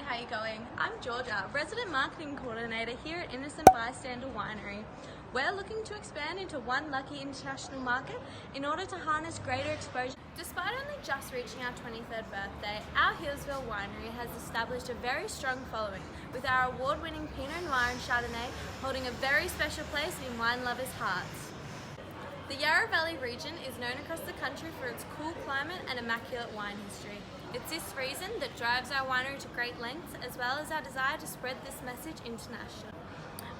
Hi, how you going? I'm Jorja, Resident Marketing Coordinator here at Innocent Bystander Winery. We're looking to expand into one lucky international market in order to harness greater exposure. Despite only just reaching our 23rd birthday, our Hillsville Winery has established a very strong following, with our award-winning Pinot Noir and Chardonnay holding a very special place in wine lovers' hearts. The Yarra Valley region is known across the country for its cool climate and immaculate wine history. It's this reason that drives our winery to great lengths, as well as our desire to spread this message internationally.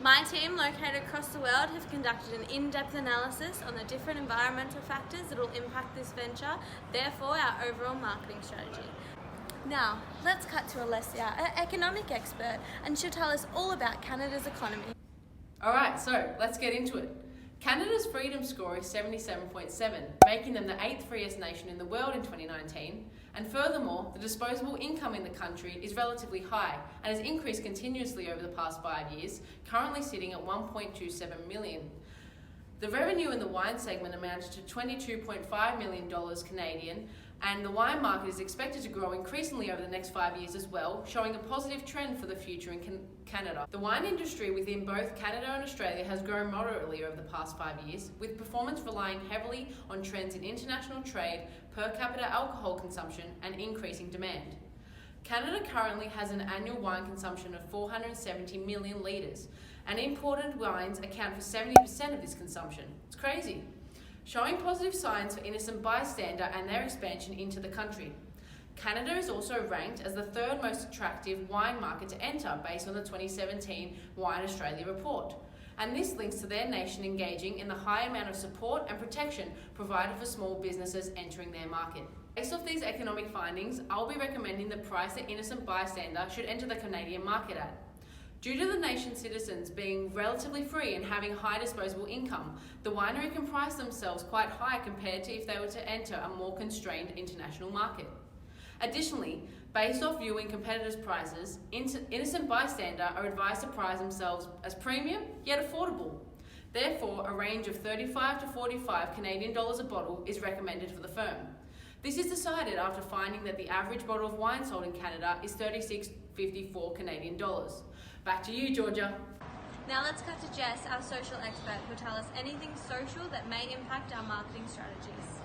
My team, located across the world, have conducted an in-depth analysis on the different environmental factors that will impact this venture, therefore our overall marketing strategy. Now, let's cut to Alessia, an economic expert, and she'll tell us all about Canada's economy. Alright, so let's get into it. Canada's freedom score is 77.7, making them the 8th freest nation in the world in 2019, and furthermore, the disposable income in the country is relatively high and has increased continuously over the past 5 years, currently sitting at 1.27 million. The revenue in the wine segment amounts to $22.5 million Canadian, and the wine market is expected to grow increasingly over the next 5 years as well, showing a positive trend for the future in Canada. The wine industry within both Canada and Australia has grown moderately over the past 5 years, with performance relying heavily on trends in international trade, per capita alcohol consumption, and increasing demand. Canada currently has an annual wine consumption of 470 million litres, and imported wines account for 70% of this consumption. It's crazy. Showing positive signs for Innocent Bystander and their expansion into the country. Canada is also ranked as the third most attractive wine market to enter based on the 2017 Wine Australia report. And this links to their nation engaging in the high amount of support and protection provided for small businesses entering their market. Based off these economic findings, I'll be recommending the price that Innocent Bystander should enter the Canadian market at. Due to the nation's citizens being relatively free and having high disposable income, the winery can price themselves quite high compared to if they were to enter a more constrained international market. Additionally, based off viewing competitors' prices, Innocent Bystander are advised to price themselves as premium yet affordable. Therefore, a range of 35 to 45 Canadian dollars a bottle is recommended for the firm. This is decided after finding that the average bottle of wine sold in Canada is $36.54 Canadian dollars. Back to you, Jorja. Now let's cut to Jess, our social expert, who'll tell us anything social that may impact our marketing strategies.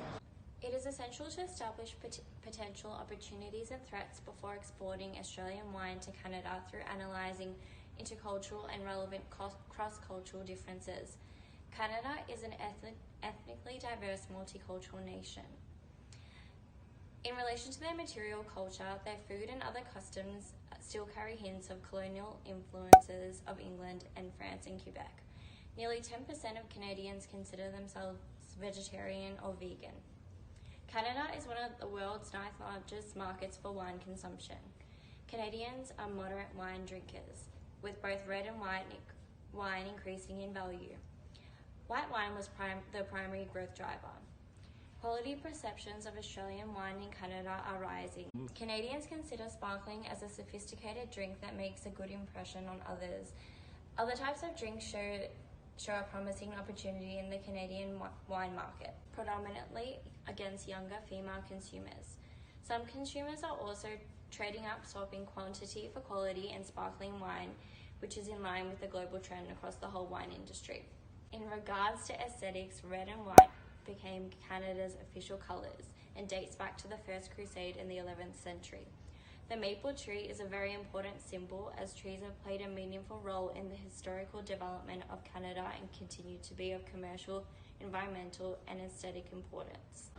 It is essential to establish potential opportunities and threats before exporting Australian wine to Canada through analysing intercultural and relevant cross-cultural differences. Canada is an ethnically diverse multicultural nation. In relation to their material culture, their food and other customs still carry hints of colonial influences of England and France and Quebec. Nearly 10% of Canadians consider themselves vegetarian or vegan. Canada is one of the world's 9th largest markets for wine consumption. Canadians are moderate wine drinkers, with both red and white wine increasing in value. White wine was the primary growth driver. Quality perceptions of Australian wine in Canada are rising. Canadians consider sparkling as a sophisticated drink that makes a good impression on others. Other types of drinks show a promising opportunity in the Canadian wine market, predominantly against younger female consumers. Some consumers are also trading up, swapping quantity for quality and sparkling wine, which is in line with the global trend across the whole wine industry. In regards to aesthetics, red and white became Canada's official colours and dates back to the First Crusade in the 11th century. The maple tree is a very important symbol, as trees have played a meaningful role in the historical development of Canada and continue to be of commercial, environmental and aesthetic importance.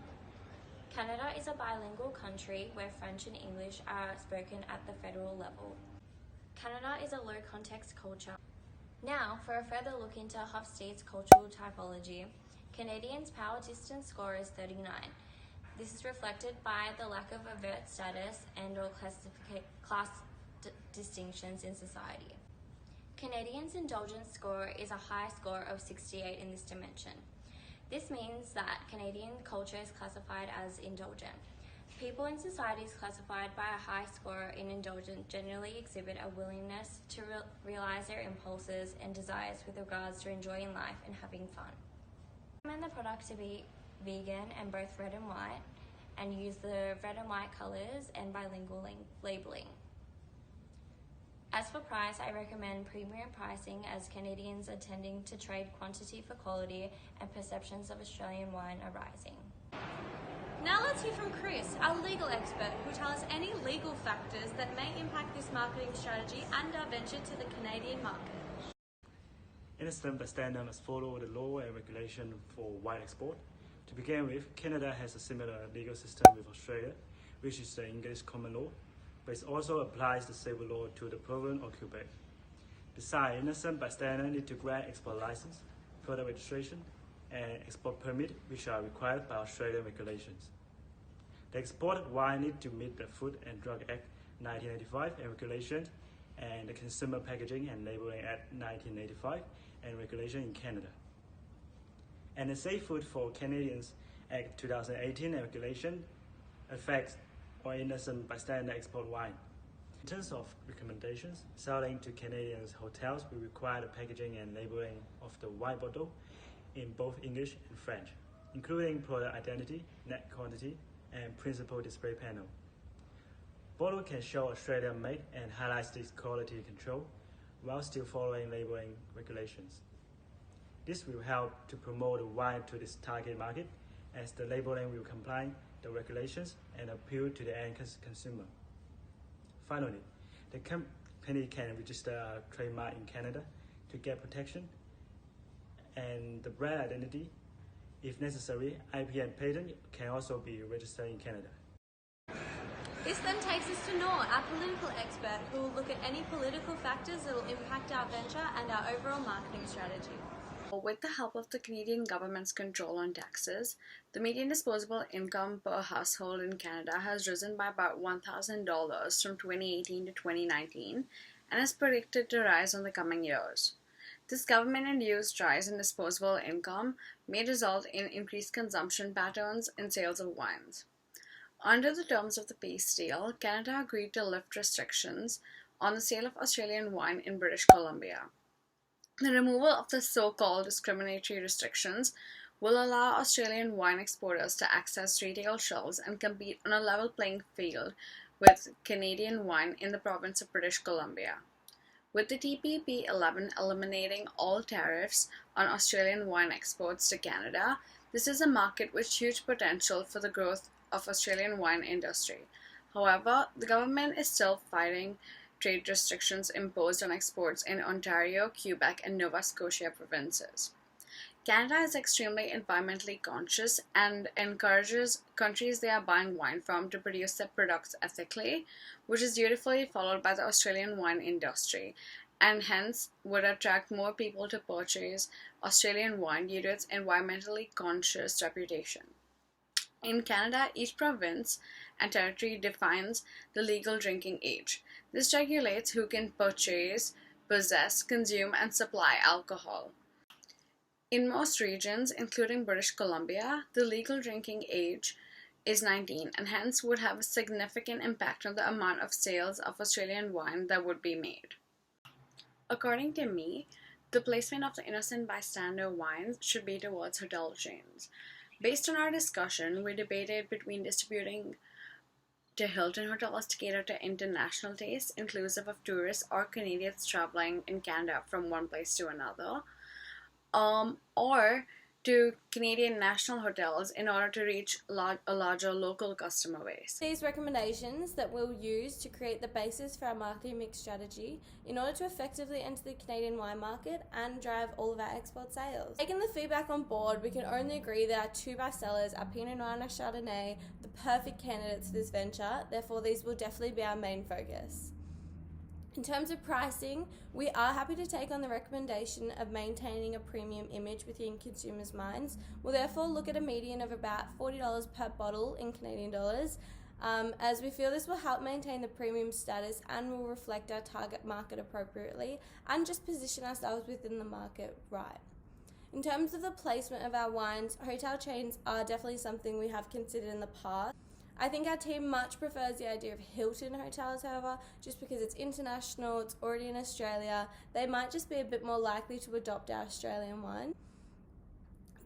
Canada is a bilingual country where French and English are spoken at the federal level. Canada is a low context culture. Now, for a further look into Huff State's cultural typology, Canadians' power distance score is 39. This is reflected by the lack of overt status and or class distinctions in society. Canadians' indulgence score is a high score of 68 in this dimension. This means that Canadian culture is classified as indulgent. People in societies classified by a high score in indulgent generally exhibit a willingness to realize their impulses and desires with regards to enjoying life and having fun. I recommend the product to be vegan and both red and white, and use the red and white colours and bilingual labeling. As for price, I recommend premium pricing as Canadians are tending to trade quantity for quality and perceptions of Australian wine are rising. Now let's hear from Chris, our legal expert, who will tell us any legal factors that may impact this marketing strategy and our venture to the Canadian market. Innocent bystander must follow the law and regulation for wine export. To begin with, Canada has a similar legal system with Australia, which is the English common law, but it also applies the civil law to the province or Quebec. Besides, innocent bystander need to grant export license, further registration, and export permit, which are required by Australian regulations. The exported wine need to meet the Food and Drug Act 1985 and regulations, and the Consumer Packaging and Labelling Act 1985 and regulation in Canada. And the Safe Food for Canadians Act 2018 and regulation affects all innocent bystander export wine. In terms of recommendations, selling to Canadians hotels will require the packaging and labeling of the wine bottle in both English and French, including product identity, net quantity, and principal display panel. Bottle can show Australian made and highlights this quality control while still following labeling regulations. This will help to promote the wine to this target market, as the labeling will comply the regulations and appeal to the end consumer. Finally, the company can register a trademark in Canada to get protection, and the brand identity, if necessary, IP and patent can also be registered in Canada. This then takes us to Noor, our political expert, who will look at any political factors that will impact our venture and our overall marketing strategy. With the help of the Canadian government's control on taxes, the median disposable income per household in Canada has risen by about $1,000 from 2018 to 2019 and is predicted to rise in the coming years. This government-induced rise in disposable income may result in increased consumption patterns in sales of wines. Under the terms of the peace deal, Canada agreed to lift restrictions on the sale of Australian wine in British Columbia. The removal of the so-called discriminatory restrictions will allow Australian wine exporters to access retail shelves and compete on a level playing field with Canadian wine in the province of British Columbia. With the TPP-11 eliminating all tariffs on Australian wine exports to Canada, this is a market with huge potential for the growth of Australian wine industry. However, the government is still fighting trade restrictions imposed on exports in Ontario, Quebec, and Nova Scotia provinces. Canada is extremely environmentally conscious and encourages countries they are buying wine from to produce their products ethically, which is dutifully followed by the Australian wine industry, and hence would attract more people to purchase Australian wine due to its environmentally conscious reputation. In Canada, each province and territory defines the legal drinking age. This regulates who can purchase, possess, consume, and supply alcohol. In most regions, including British Columbia, the legal drinking age is 19 and hence would have a significant impact on the amount of sales of Australian wine that would be made. According to me, the placement of the innocent bystander wines should be towards hotel chains. Based on our discussion, we debated between distributing to Hilton hotels to cater to international tastes, inclusive of tourists or Canadians traveling in Canada from one place to another, or to Canadian national hotels in order to reach a larger local customer base. These recommendations that we'll use to create the basis for our marketing mix strategy in order to effectively enter the Canadian wine market and drive all of our export sales. Taking the feedback on board, we can only agree that our two bestsellers are Pinot Noir and Chardonnay, the perfect candidates for this venture. Therefore, these will definitely be our main focus. In terms of pricing, we are happy to take on the recommendation of maintaining a premium image within consumers' minds. We'll therefore look at a median of about $40 per bottle in Canadian dollars, as we feel this will help maintain the premium status and will reflect our target market appropriately and just position ourselves within the market right. In terms of the placement of our wines, hotel chains are definitely something we have considered in the past. I think our team much prefers the idea of Hilton hotels, however, just because it's international, it's already in Australia. They might just be a bit more likely to adopt our Australian wine.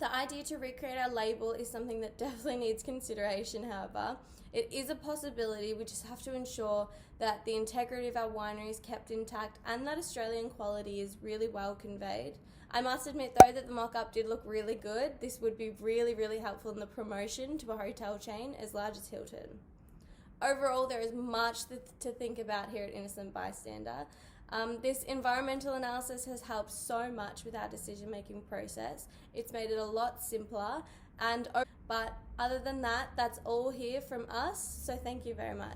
The idea to recreate our label is something that definitely needs consideration, however. It is a possibility. We just have to ensure that the integrity of our winery is kept intact and that Australian quality is really well conveyed. I must admit though that the mock-up did look really good. This would be really, really helpful in the promotion to a hotel chain as large as Hilton. Overall, there is much to think about here at Innocent Bystander. This environmental analysis has helped so much with our decision-making process. It's made it a lot simpler, but other than that, that's all here from us, so thank you very much.